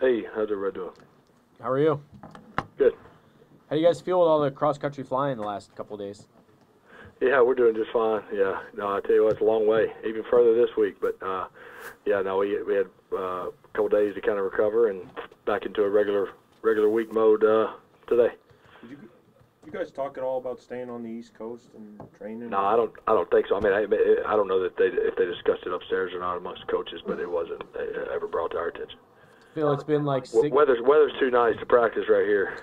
Hey, how's everybody doing? How are you? Good. How do you guys feel with all the cross-country flying the last couple of days? Yeah, we're doing just fine. Yeah, no, I tell you what, it's a long way, even further this week. But yeah, no, we had a couple days to kind of recover and back into a regular week mode today. You guys talk at all about staying on the East Coast and training? No, I don't think so. I mean, I don't know that if they discussed it upstairs or not amongst coaches, but it wasn't ever brought to our attention. Phil, it's been like Weather's too nice to practice right here.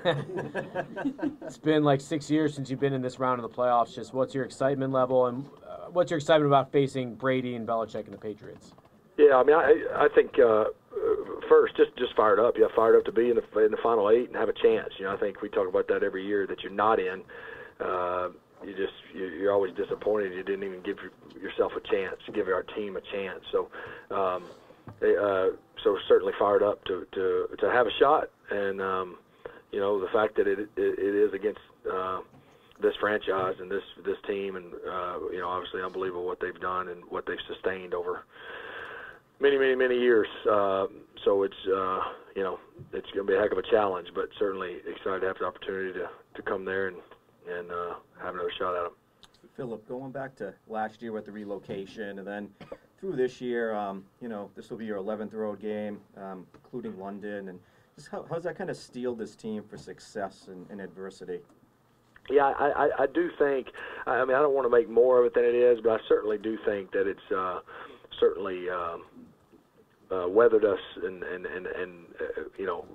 it's been like 6 years since you've been in this round of the playoffs. Just what's your excitement level, and what's your excitement about facing Brady and Belichick and the Patriots? Yeah, I mean, I think first just fired up. Yeah, fired up to be in the final eight and have a chance. You know, I think we talk about that every year that you're not in. You're always disappointed you didn't even give yourself a chance, give our team a chance. So. So certainly fired up to have a shot, and you know, the fact that it is against this franchise and this team, and you know, obviously unbelievable what they've done and what they've sustained over many years. So it's you know, it's going to be a heck of a challenge, but certainly excited to have the opportunity to come there and have another shot at them. Philip, going back to last year with the relocation, and then through this year, you know, this will be your 11th road game, including London, and just how's that kind of steeled this team for success in adversity? Yeah, I do think. I mean, I don't want to make more of it than it is, but I certainly do think that it's certainly weathered us and you know,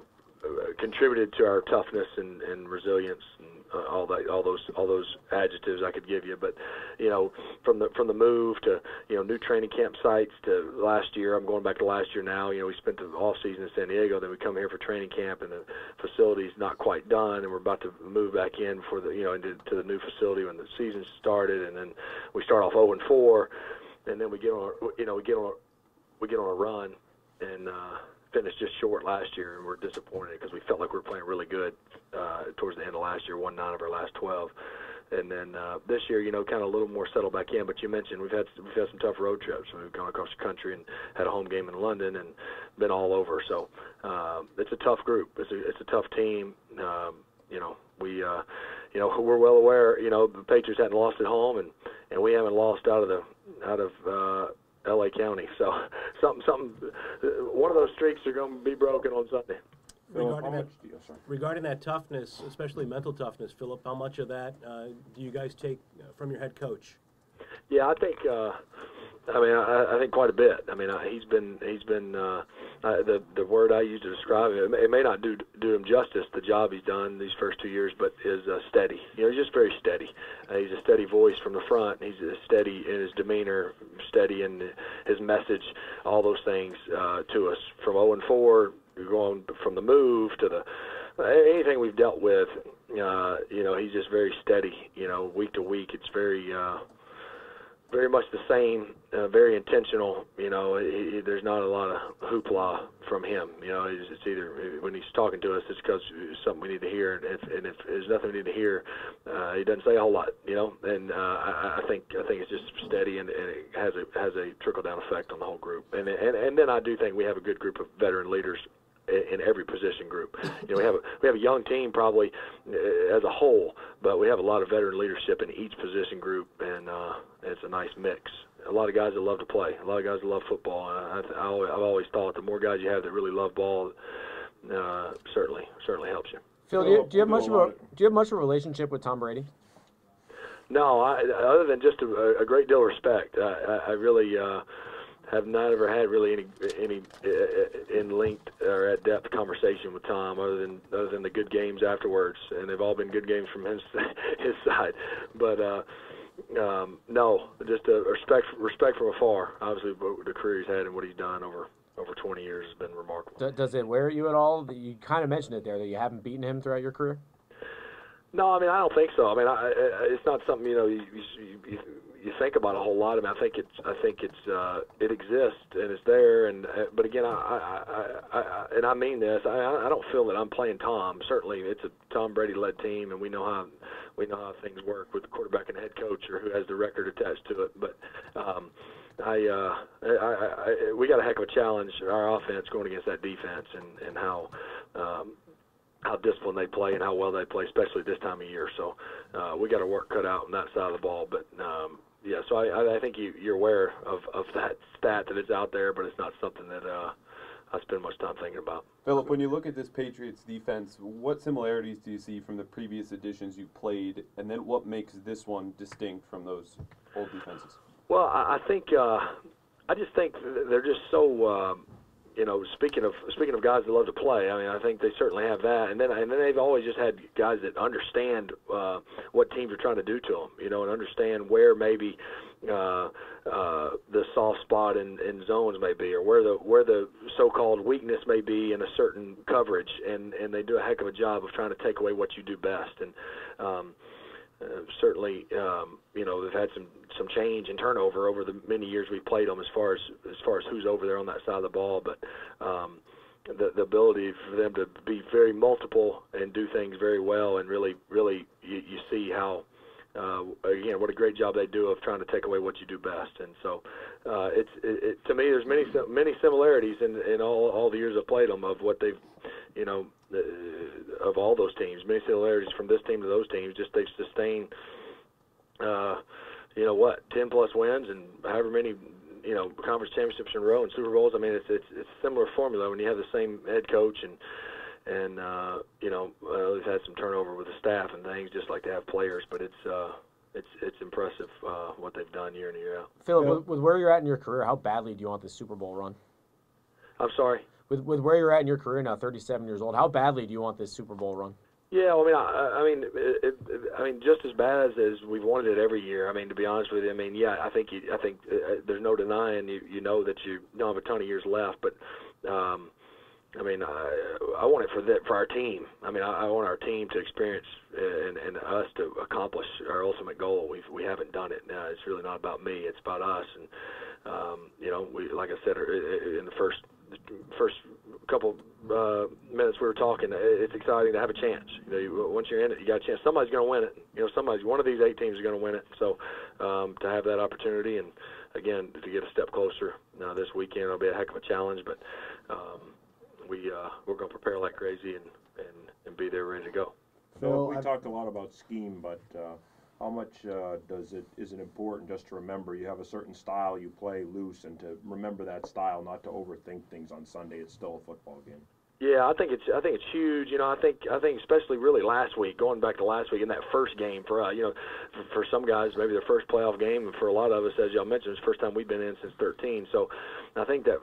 contributed to our toughness and resilience and all those adjectives I could give you. But you know, from the move to, you know, new training camp sites to last year, I'm going back to last year now. You know, we spent the off season in San Diego, then we come here for training camp, and the facility's not quite done, and we're about to move back in for the, you know, into the new facility when the season started, and then we start off 0-4, and then we get on a run and finished just short last year, and we're disappointed because we felt like we were playing really good towards the end of last year, won 9 of our last 12. And then this year, you know, kind of a little more settled back in. But you mentioned we've had some tough road trips. We've gone across the country and had a home game in London and been all over. So it's a tough group. It's a tough team. You know, you know, we're well aware. You know, the Patriots hadn't lost at home, and we haven't lost out of L.A. County. So something. One of those streaks are going to be broken on Sunday. Regarding that toughness, especially mental toughness, Philip, how much of that do you guys take from your head coach? Yeah, I think. I mean, I think quite a bit. I mean, he's been the word I use to describe him. It may not do him justice, the job he's done these first 2 years, but is steady. You know, he's just very steady. He's a steady voice from the front. He's steady in his demeanor, steady in his message. All those things to us from 0-4. You're going from the move to anything we've dealt with. You know, he's just very steady. You know, week to week, it's very much the same, very intentional. You know, there's not a lot of hoopla from him. You know, it's either when he's talking to us, it's because it's something we need to hear, and if there's nothing we need to hear, he doesn't say a whole lot. You know, and I think it's just steady, and it has a trickle down effect on the whole group. And then I do think we have a good group of veteran leaders in every position group. You know, we have a young team probably as a whole, but we have a lot of veteran leadership in each position group, and it's a nice mix. A lot of guys that love to play, a lot of guys that love football. I've always thought the more guys you have that really love ball, certainly helps you. Phil, do you have much of a relationship with Tom Brady? No, other than just a great deal of respect. I really have not ever had really any in linked or at depth conversation with Tom, other than the good games afterwards, and they've all been good games from his side. But no, just a respect from afar. Obviously, the career he's had and what he's done over 20 years has been remarkable. Does it wear at you at all? You kind of mentioned it there, that you haven't beaten him throughout your career. No, I mean, I don't think so. I mean, it's not something, you know, you think about a whole lot. I mean, I think it exists and it's there. And but again, I mean this. I don't feel that I'm playing Tom. Certainly, it's a Tom Brady-led team, and we know how things work with the quarterback and head coach, or who has the record attached to it. But we got a heck of a challenge, our offense, going against that defense, and how disciplined they play and how well they play, especially this time of year. So we got our work cut out on that side of the ball. But yeah, so I think you're aware of that stat that is out there, but it's not something that I spend much time thinking about. Philip, when you look at this Patriots defense, what similarities do you see from the previous editions you played, and then what makes this one distinct from those old defenses? Well, I think I just think they're just so. Speaking of guys that love to play, I mean, I think they certainly have that, and then they've always just had guys that understand what teams are trying to do to them, and understand where maybe the soft spot in zones may be, or where the so-called weakness may be in a certain coverage, and they do a heck of a job of trying to take away what you do best, and certainly, they've had some change and turnover over the many years we've played them as far as who's over there on that side of the ball. But the ability for them to be very multiple and do things very well, and really you see how again what a great job they do of trying to take away what you do best. And so to me, there's many similarities in all the years I've played them of what they've of all those teams, many similarities from this team to those teams. Just they've sustained, 10 plus wins and however many, conference championships in a row and Super Bowls. I mean, it's a similar formula when you have the same head coach and they've had some turnover with the staff and things, just like they have players. But it's impressive what they've done year in and year out. Philip, with where you're at in your career, how badly do you want this Super Bowl run? I'm sorry. With where you're at in your career now, 37 years old, how badly do you want this Super Bowl run? Yeah, I mean, just as bad as we've wanted it every year. I mean, to be honest with you, I mean, yeah, I think there's no denying you know that you don't have a ton of years left, but I mean, I want it for our team. I mean, I want our team to experience and us to accomplish our ultimate goal. We haven't done it. Now, it's really not about me. It's about us. And we, like I said in the first couple minutes we were talking, it's exciting to have a chance. Once you're in it, you got a chance. Somebody's going to win it. One of these 8 teams is going to win it. So to have that opportunity, and again, to get a step closer this weekend, it'll be a heck of a challenge. But we're going to prepare like crazy and be there ready to go. Phil, we talked a lot about scheme, but how much is it important just to remember you have a certain style, you play loose, and to remember that style, not to overthink things on Sunday. It's still a football game. Yeah, I think it's huge. I think especially really last week, going back to last week in that first game for for some guys maybe their first playoff game, and for a lot of us, as y'all mentioned, it's the first time we've been in since 13. So I think that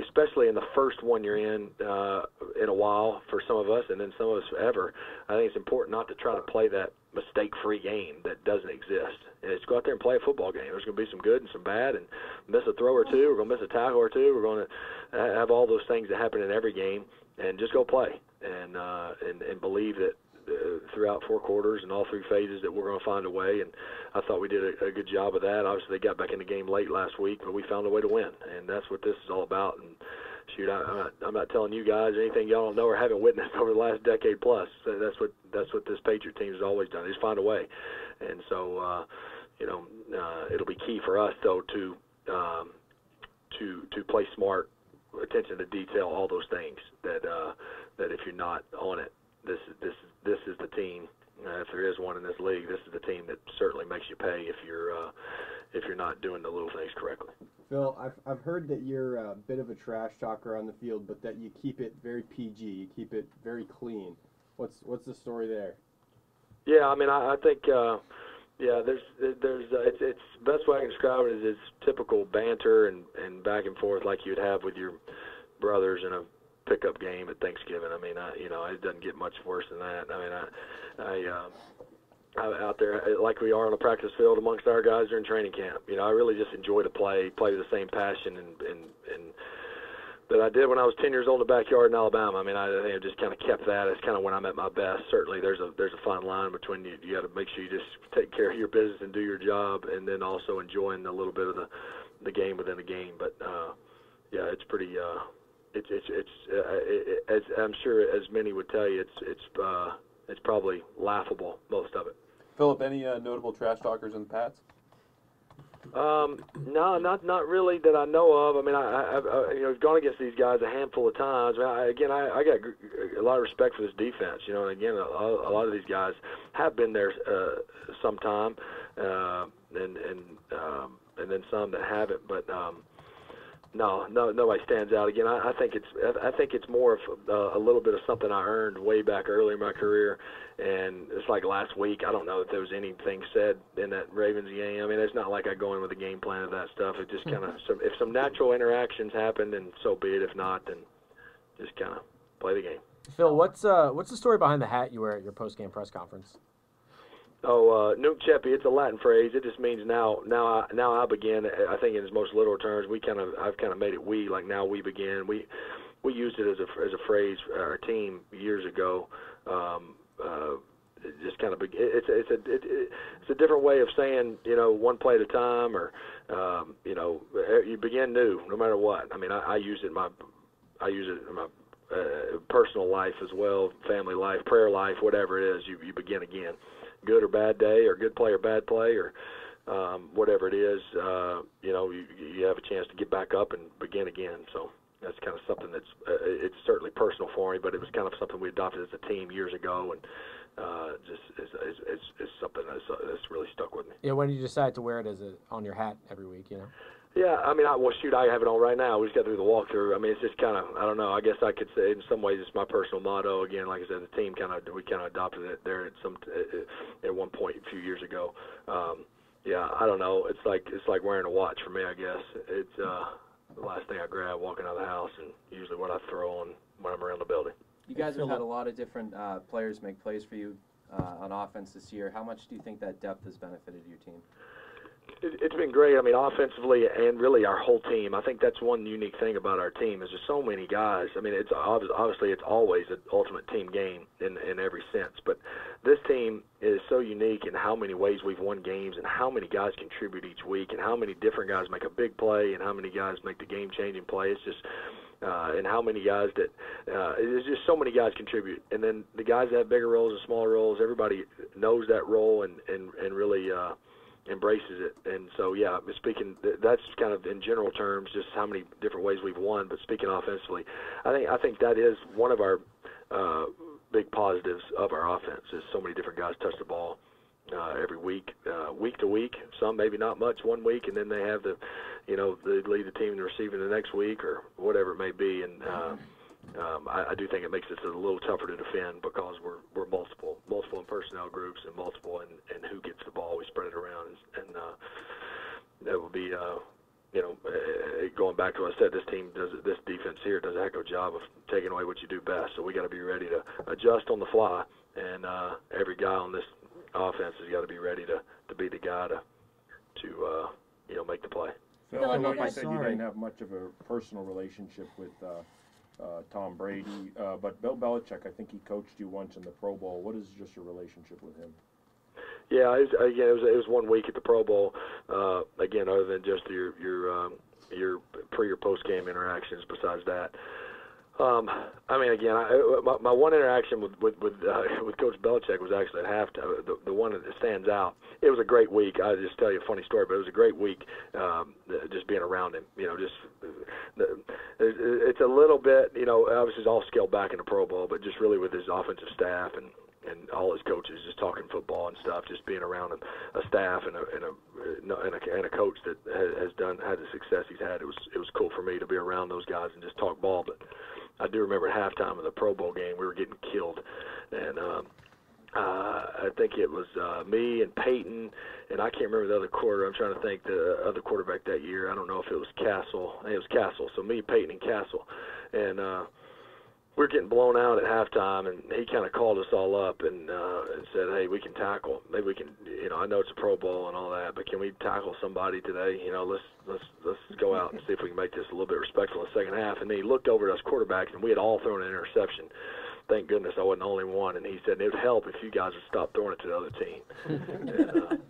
especially in the first one you're in a while for some of us, and then some of us ever, I think it's important not to try to play that mistake-free game that doesn't exist. And it's go out there and play a football game. There's going to be some good and some bad, and miss a throw or two. We're going to miss a tackle or two. We're going to have all those things that happen in every game. And just go play, and believe that throughout 4 quarters and all 3 phases that we're going to find a way. And I thought we did a good job of that. Obviously, they got back in the game late last week, but we found a way to win, and that's what this is all about. And shoot, I'm not telling you guys anything y'all don't know or haven't witnessed over the last decade plus. That's what this Patriot team has always done. They just find a way, and so it'll be key for us though to play smart. Attention to detail, all those things that if you're not on it, this is the team. If there is one in this league, this is the team that certainly makes you pay if you're not doing the little things correctly. Phil, I've heard that you're a bit of a trash talker on the field, but that you keep it very PG. You keep it very clean. What's the story there? Yeah, I mean, I think. Yeah, there's it's best way I can describe it is it's typical banter and back and forth like you'd have with your brothers in a pickup game at Thanksgiving. I mean, it doesn't get much worse than that. I mean, I out there like we are on a practice field amongst our guys during training camp. I really just enjoy to play with the same passion and that I did when I was 10 years old in the backyard in Alabama. I mean, I think I just kind of kept that. It's kind of when I'm at my best. Certainly, there's a fine line between you got to make sure you just take care of your business and do your job, and then also enjoying a little bit of the game within the game. But yeah, it's pretty. As I'm sure as many would tell you, it's probably laughable, most of it. Philip, any notable trash talkers in the Pats? No, not really that I know of. I mean, I've gone against these guys a handful of times. I got a lot of respect for this defense. You know, and again, a lot of these guys have been there some time, and then some that haven't. But no, nobody stands out. Again, I think it's more of a little bit of something I earned way back early in my career, and it's like last week. I don't know if there was anything said in that Ravens game. I mean, it's not like I go in with a game plan of that stuff. It just kind of if some natural interactions happen, then so be it. If not, then just kind of play the game. Phil, what's the story behind the hat you wear at your post-game press conference? Oh, nunc cepi, it's a Latin phrase. It just means now I begin. I think in its most literal terms, I've kind of made it we, like now we begin. We used it as a phrase for our team years ago. It just kind of it's a different way of saying, you know, one play at a time, or you know, you begin new no matter what. I mean, I use it in my personal life as well, family life, prayer life, whatever it is. You begin again. Good or bad day, or good play or bad play, or whatever it is, you know, you have a chance to get back up and begin again. So that's kind of something that's it's certainly personal for me, but it was kind of something we adopted as a team years ago, and just is something that's really stuck with me. Yeah, when did you decide to wear it on your hat every week? You know. Yeah, I mean, I have it on right now. We just got through the walkthrough. I mean, it's just kind of, I don't know. I guess I could say in some ways it's my personal motto. Again, like I said, the team we kind of adopted it there at one point a few years ago. Yeah, I don't know. It's like wearing a watch for me, I guess. It's the last thing I grab walking out of the house, and usually what I throw on when I'm around the building. You guys have had a lot of different players make plays for you on offense this year. How much do you think that depth has benefited your team? It's been great. I mean, offensively and really our whole team. I think that's one unique thing about our team is there's so many guys. I mean, it's obviously it's always an ultimate team game in every sense. But this team is so unique in how many ways we've won games and how many guys contribute each week and how many different guys make a big play and how many guys make the game-changing play. It's just and how many guys that there's just so many guys contribute. And then the guys that have bigger roles and smaller roles, everybody knows that role and really embraces it. And so, yeah, speaking, that's kind of in general terms just how many different ways we've won. But speaking offensively, I think that is one of our big positives of our offense is so many different guys touch the ball every week, week to week. Some maybe not much one week, and then they have they lead the team in receiving the next week or whatever it may be. And I do think it makes it a little tougher to defend because we're multiple in personnel groups and multiple in who gets the ball. We spread it around, and that will be going back to what I said. This defense here does a heck of a job of taking away what you do best. So we got to be ready to adjust on the fly, and every guy on this offense has got to be ready to be the guy to make the play. Phil, I know you said you didn't have much of a personal relationship with Tom Brady, but Bill Belichick, I think he coached you once in the Pro Bowl. What is just your relationship with him? Yeah, it was 1 week at the Pro Bowl. Again, other than just your pre or post game interactions. Besides that, I mean, again, my one interaction with Coach Belichick was actually at halftime. The one that stands out. It was a great week. I'll just tell you a funny story, but it was a great week just being around him. It's a little bit, obviously it's all scaled back in the Pro Bowl, but just really with his offensive staff and all his coaches, just talking football and stuff, just being around a staff and a coach that has had the success he's had. It was cool for me to be around those guys and just talk ball. But I do remember at halftime of the Pro Bowl game, we were getting killed, and I think it was me and Peyton, and I can't remember the other quarter. I'm trying to think the other quarterback that year. I don't know if it was Castle. I think it was Castle. So me, Peyton, and Castle, and we were getting blown out at halftime, and he kind of called us all up and said, "Hey, we can tackle. Maybe we can. I know it's a Pro Bowl and all that, but can we tackle somebody today? Let's go out and see if we can make this a little bit respectful in the second half." And then he looked over at us quarterbacks, and we had all thrown an interception. Thank goodness I wasn't the only one. And he said, it would help if you guys would stop throwing it to the other team. And,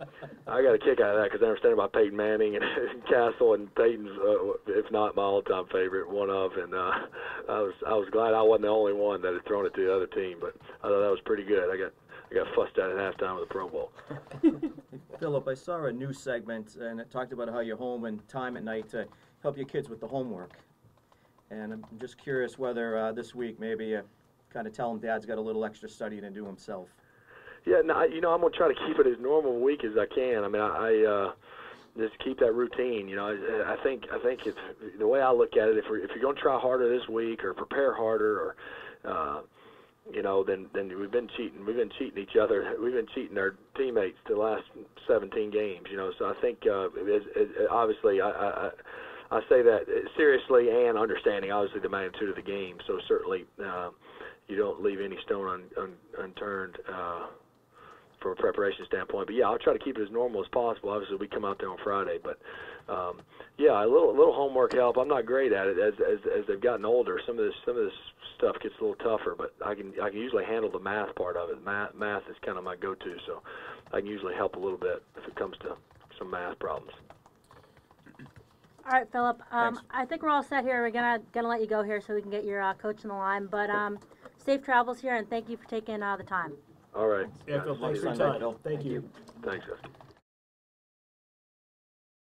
I got a kick out of that because I understand about Peyton Manning and Castle, and Peyton's, if not my all-time favorite, one of. And I was glad I wasn't the only one that had thrown it to the other team. But I thought that was pretty good. I got fussed at halftime of the Pro Bowl. Philip, I saw a news segment, and it talked about how you're home and time at night to help your kids with the homework. And I'm just curious whether this week maybe kind of tell him Dad's got a little extra studying to do himself. Yeah, no, I'm going to try to keep it as normal a week as I can. I mean, I just keep that routine. I think if the way I look at it, if you're going to try harder this week or prepare harder, or then we've been cheating. We've been cheating each other. We've been cheating our teammates the last 17 games. So I think obviously I say that seriously and understanding obviously the magnitude of the game. So certainly you don't leave any stone unturned from a preparation standpoint. But yeah, I'll try to keep it as normal as possible. Obviously we come out there on Friday, but yeah, a little homework help. I'm not great at it as they've gotten older. Some of this stuff gets a little tougher, but I can usually handle the math part of it. Math is kind of my go-to, so I can usually help a little bit if it comes to some math problems. All right, Philip. I think we're all set here. We're gonna let you go here so we can get your coach in the line. But safe travels here, and thank you for taking the time. All right. Yeah, Phil, thanks for your time. Thank you. Thanks, guys.